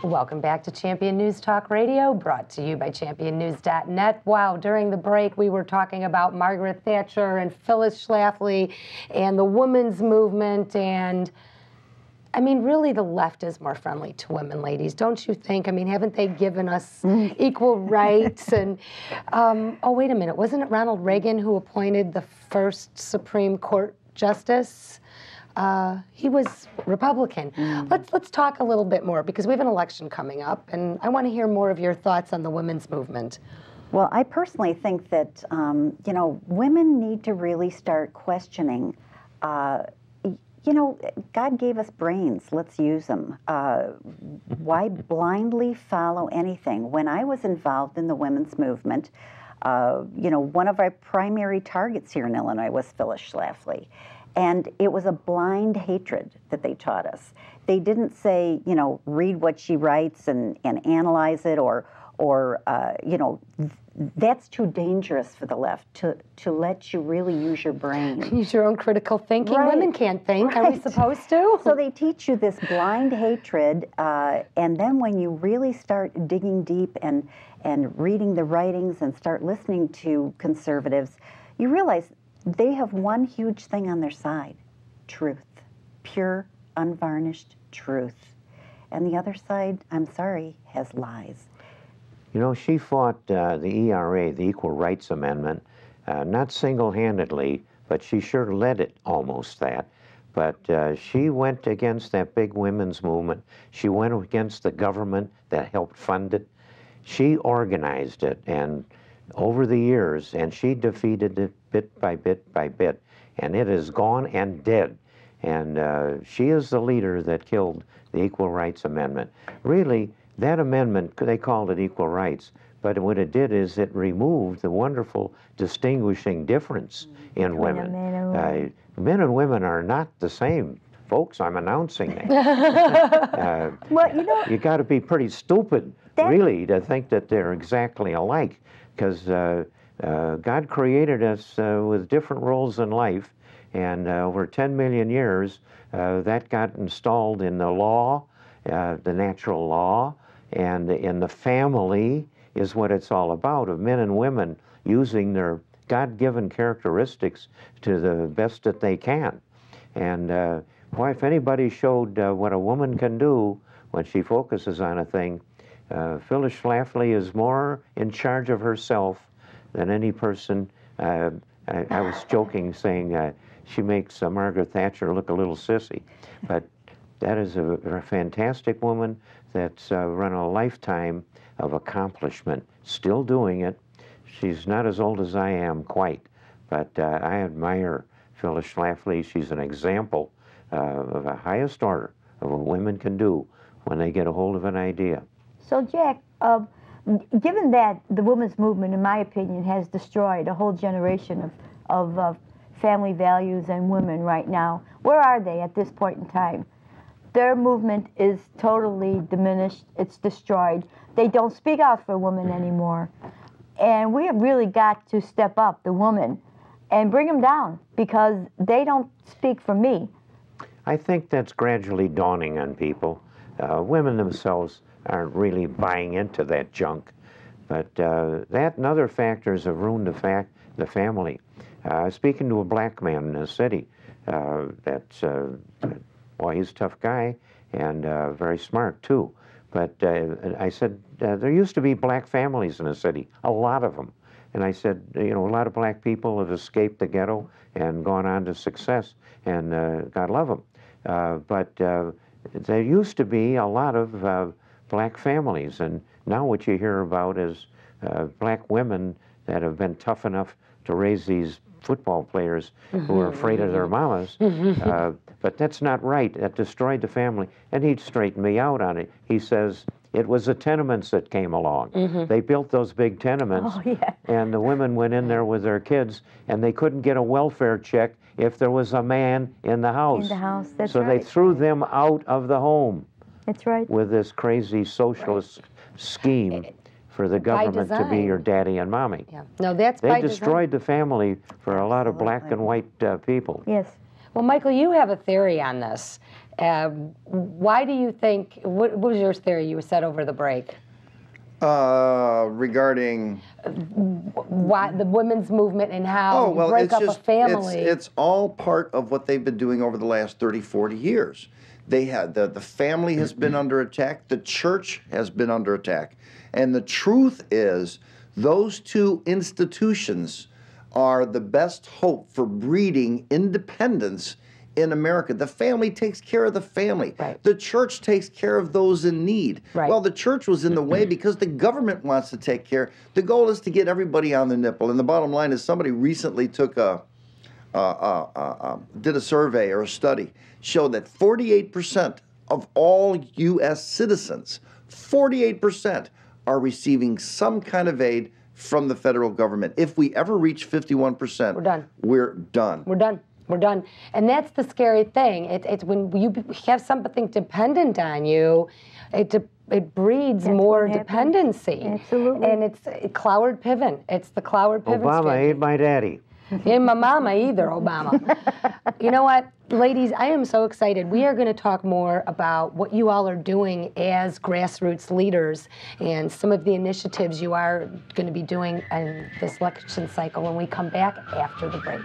Welcome back to Champion News Talk Radio, brought to you by championnews.net. Wow, during the break we were talking about Margaret Thatcher and Phyllis Schlafly and the women's movement, and I mean, really the left is more friendly to women, ladies, don't you think? I mean, haven't they given us equal rights? And, oh, wait a minute, wasn't it Ronald Reagan who appointed the first Supreme Court justice? He was Republican. Let's talk a little bit more, because we have an election coming up, and I want to hear more of your thoughts on the women's movement. Well, I personally think that, you know, women need to really start questioning, you know, God gave us brains, let's use them. Why blindly follow anything? When I was involved in the women's movement, you know, one of our primary targets here in Illinois was Phyllis Schlafly. And it was a blind hatred that they taught us. They didn't say, you know, read what she writes and analyze it, or you know, that's too dangerous for the left, to let you really use your brain. Use your own critical thinking. Right. Women can't think. Right. Are we supposed to? So they teach you this blind hatred, and then when you really start digging deep and reading the writings and start listening to conservatives, you realize they have one huge thing on their side: truth, pure, unvarnished truth. And the other side, I'm sorry, has lies. You know, she fought the ERA, the Equal Rights Amendment, not single-handedly, but she sure led it, almost that. But she went against that big women's movement. She went against the government that helped fund it. She organized it, and over the years, and she defeated it bit by bit by bit, and it is gone and dead. And she is the leader that killed the Equal Rights Amendment. Really, that amendment, they called it equal rights, but what it did is it removed the wonderful distinguishing difference in women. Men and women are not the same, folks. I'm announcing that. Well, you know, you got to be pretty stupid, really, to think that they're exactly alike, because God created us with different roles in life, and over 10 million years, that got installed in the law, the natural law, and in the family is what it's all about, of men and women using their God-given characteristics to the best that they can. And boy, if anybody showed what a woman can do when she focuses on a thing, Phyllis Schlafly is more in charge of herself than any person. I was joking, saying she makes Margaret Thatcher look a little sissy, but that is a fantastic woman that's run a lifetime of accomplishment, still doing it. She's not as old as I am, quite, but I admire Phyllis Schlafly. She's an example of the highest order of what women can do when they get a hold of an idea. So, Jack, given that the women's movement, in my opinion, has destroyed a whole generation of family values and women right now, where are they at this point in time? Their movement is totally diminished. It's destroyed. They don't speak out for women anymore. And we have really got to step up, the women, and bring them down, because they don't speak for me. I think that's gradually dawning on people. Women themselves aren't really buying into that junk. But that and other factors have ruined the family. Speaking to a black man in the city, that's, boy, he's a tough guy and very smart too. But I said, there used to be black families in the city, a lot of them. And I said, you know, a lot of black people have escaped the ghetto and gone on to success, and God love them. But there used to be a lot of black families, and now what you hear about is black women that have been tough enough to raise these football players who are afraid of their mamas. But that's not right. That destroyed the family. And he'd straighten me out on it. He says, it was the tenements that came along. They built those big tenements, and the women went in there with their kids, and they couldn't get a welfare check if there was a man in the house. In the house, that's so right. they threw them out of the home. That's right. With this crazy socialist scheme for the government to be your daddy and mommy. Yeah. No, that's They by destroyed the family for a lot of black and white people. Yes. Well, Michael, you have a theory on this. Why do you think, what was your theory you said over the break? Regarding why the women's movement and how you break up a family. It's all part of what they've been doing over the last 30, 40 years. They had the family has been under attack. The church has been under attack. And the truth is, those two institutions are the best hope for breeding independence in America. The family takes care of the family. Right. The church takes care of those in need. Right. Well, the church was in the way because the government wants to take care. The goal is to get everybody on the nipple. And the bottom line is, somebody recently took did a survey or a study, showed that 48% of all U.S. citizens, 48% are receiving some kind of aid from the federal government. If we ever reach 51%, we're done. We're done. We're done. We're done. And that's the scary thing. It's when you have something dependent on you, it breeds more dependency. Absolutely. And it's Cloward Piven. It's the Cloward Piven Obama strategy. ain't my daddy. Ain't my mama either, Obama. You know what, ladies, I am so excited. We are going to talk more about what you all are doing as grassroots leaders and some of the initiatives you are going to be doing in this election cycle when we come back after the break.